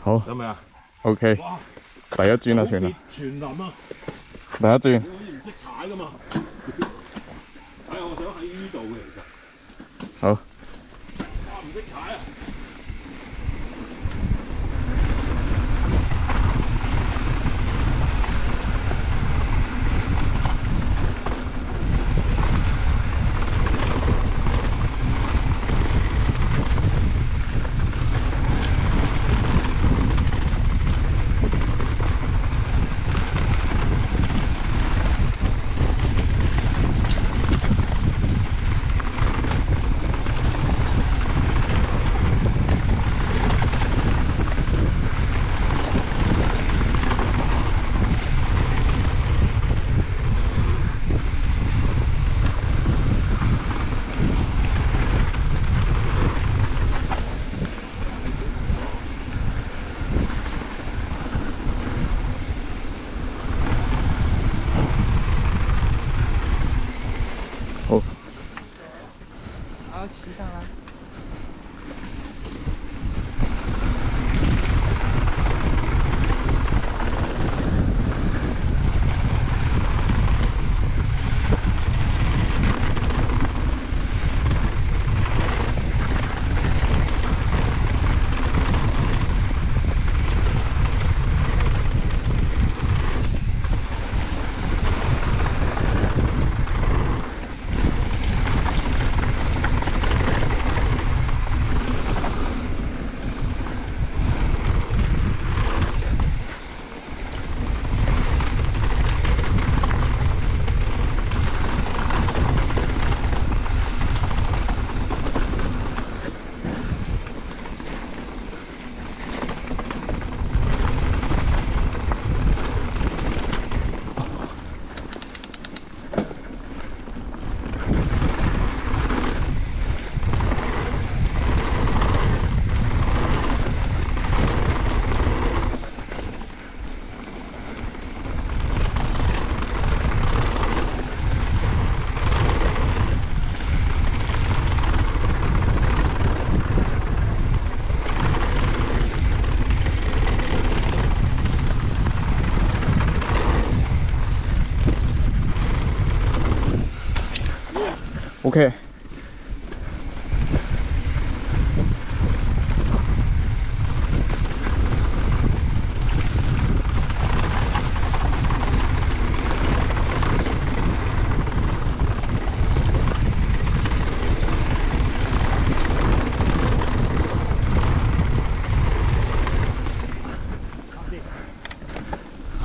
好，有未啊 ？OK，哇！第一轉啦，全啦，全林啊！第一轉。你好似唔識踩噶嘛？係啊，我想喺呢度嘅其實。好。哇！唔識踩啊！好。然后骑上来。OK。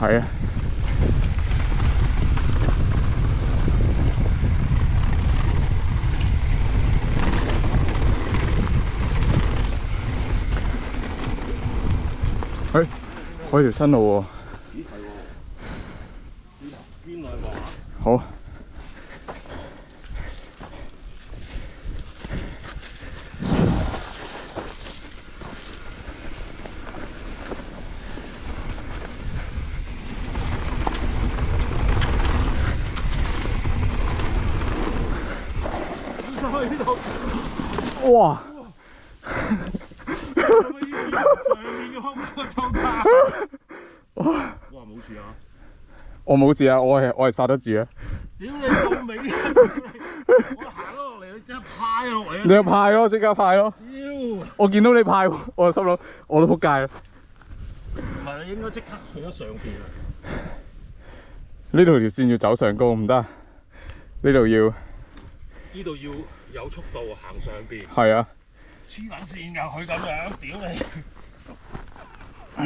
係啊。開條新路喎。咦係喎，邊來話？好。上去呢度。哇！上面嘅空個抽卡。哇！冇事啊！我冇事啊，我係剎得住啊。屌你老味啊！我行咗落嚟，你即刻派落嚟啊！你就派咯，即刻派咯。屌！我見到你派，我就心諗我都仆街啦。唔係你應該即刻去咗上邊啊！呢度條線要走上高唔得，呢度要。呢度要有速度行上邊。係啊。黐撚線㗎，佢咁樣，屌你！係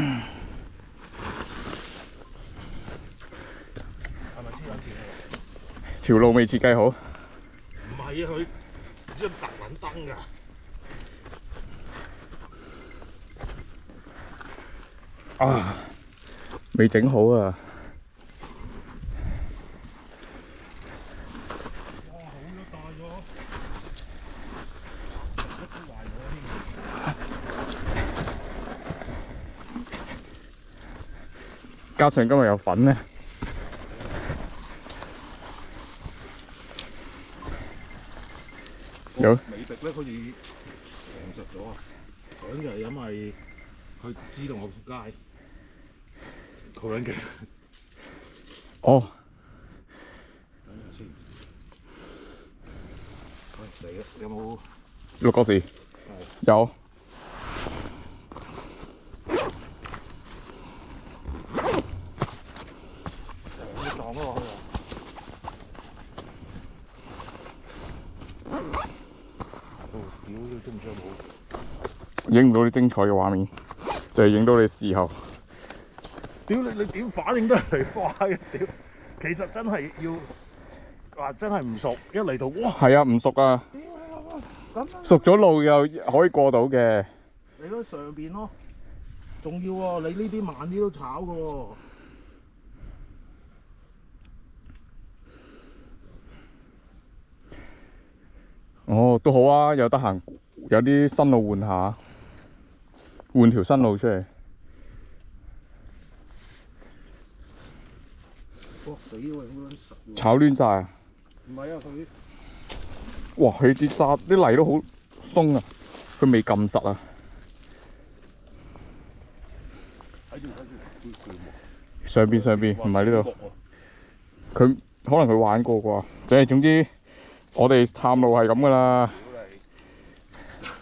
咪黐撚線啊？條路未設計好。唔係啊，佢唔知特撚燈㗎。啊！未整好啊！哇！好咗大咗。加上今日有粉咧，有美食咧，好似黃實咗啊！咁就係因為佢知道我仆街，好撚勁。哦，等陣先。喂，死啦！有冇？六個字。有。要撞咗落去啊！屌你知唔知有冇？影唔到啲精彩嘅畫面，就係影到你事後。屌你點反應得嚟快啊！屌，其實真係要話真係唔熟，一嚟到哇！係啊，唔熟啊。熟咗路又可以過到嘅。你喺上邊咯，仲要喎！你呢啲慢啲都炒㗎喎。哦，都好啊，有得閒，有啲新路換下，換條新路出嚟。哇！死喎，好撚實喎！炒亂晒啊！唔係啊，佢哇！佢啲沙啲泥都好鬆啊，佢未撳實啊。睇住，上邊，唔係呢度。佢可能佢玩過啩，即係總之我哋探路係咁噶啦。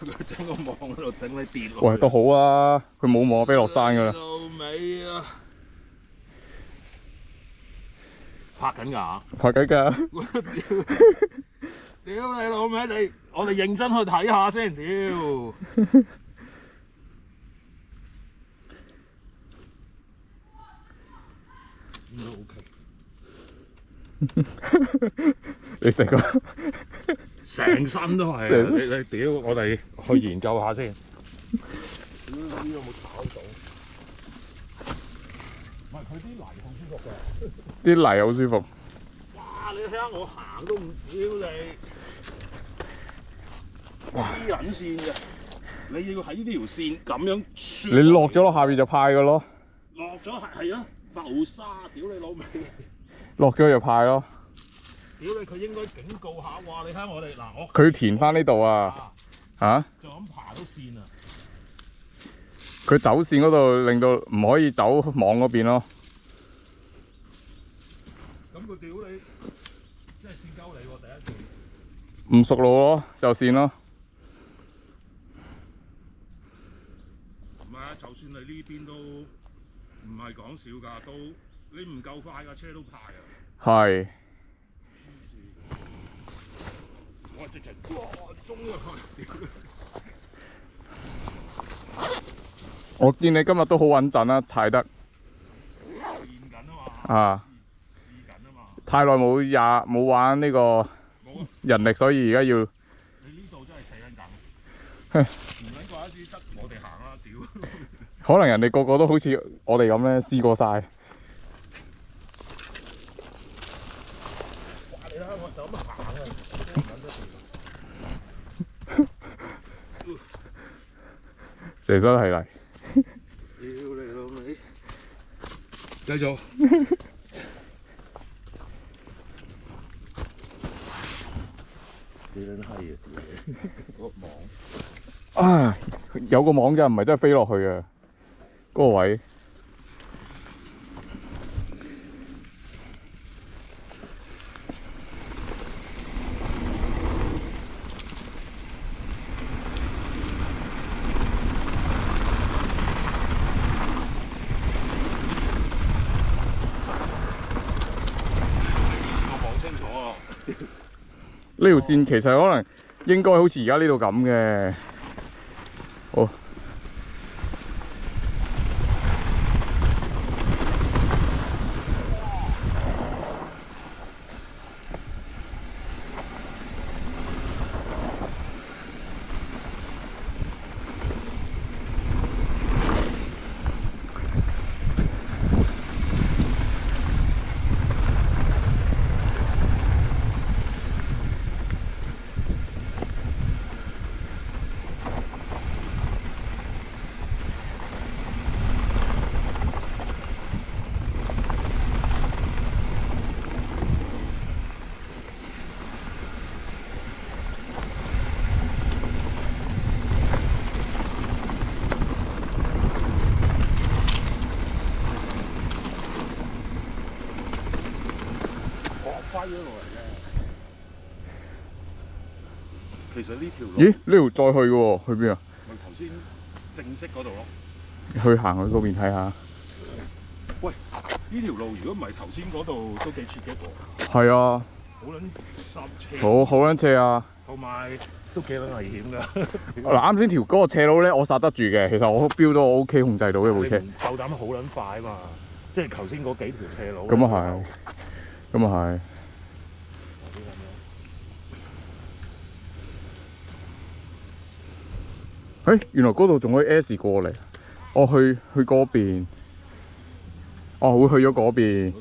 佢整個網喺度整你跌落。喂，都好啊，佢冇網飛落山噶啦。到尾啊！拍緊㗎！拍緊㗎。屌你老味！我哋認真去睇下先，屌！應該 OK。你食過？成身都係啊！你屌！我哋去研究下先。屌呢有冇炒到？唔係佢啲泥好舒服㗎。啲泥好舒服。哇！你睇下我行都唔屌你。黐撚線嘅，你要喺呢條線咁樣穿。你落咗落下邊就派㗎咯。落咗係啊，浮沙，屌你老味！落咗就派咯。屌你，佢應該警告下，哇！你睇我哋嗱，我佢填翻呢度啊，嚇！就咁爬到線啊！佢走線嗰度令到唔可以走網嗰邊咯。咁佢屌你，真係線鳩你喎！第一次。唔熟路咯，就線咯。唔係啊，就算你呢邊都唔係講笑㗎，都你唔夠快架車都派啊！係。我直情哇中咗佢，屌！我見你今日都好穩陣啦，踩得。練緊啊嘛。啊。試緊啊嘛。太耐冇玩呢個人力，所以而家要。你呢度真係死緊緊。唔撚怪得知得我哋行啦，屌！可能人哋個個都好似我哋咁咧，試過晒。哇！你睇下我就咁行啊，唔撚得掂。成身係泥。屌你老味！繼續。幾撚閪啊！個網。啊！有個網咋，唔係真係飛落去啊！嗰個位。呢條線其實可能應該好似而家呢度咁嘅。好。歪咗落嚟嘅。其實呢條路，咦？呢條再去嘅喎，去邊啊？咪頭先正式嗰度咯。去行去嗰邊睇下。喂，呢條路如果唔係頭先嗰度都幾刺激喎。係啊，好撚塞車。好撚斜啊！同埋都幾撚危險㗎。嗱，啱先條嗰個斜路咧，我剎得住嘅。其實我標都 OK 控制到嘅部車。你唔夠膽好撚快嘛？即係頭先嗰幾條斜路。咁啊係，咁啊係。原來嗰度仲可以 S 過嚟。我去嗰邊。哦，會去咗嗰邊。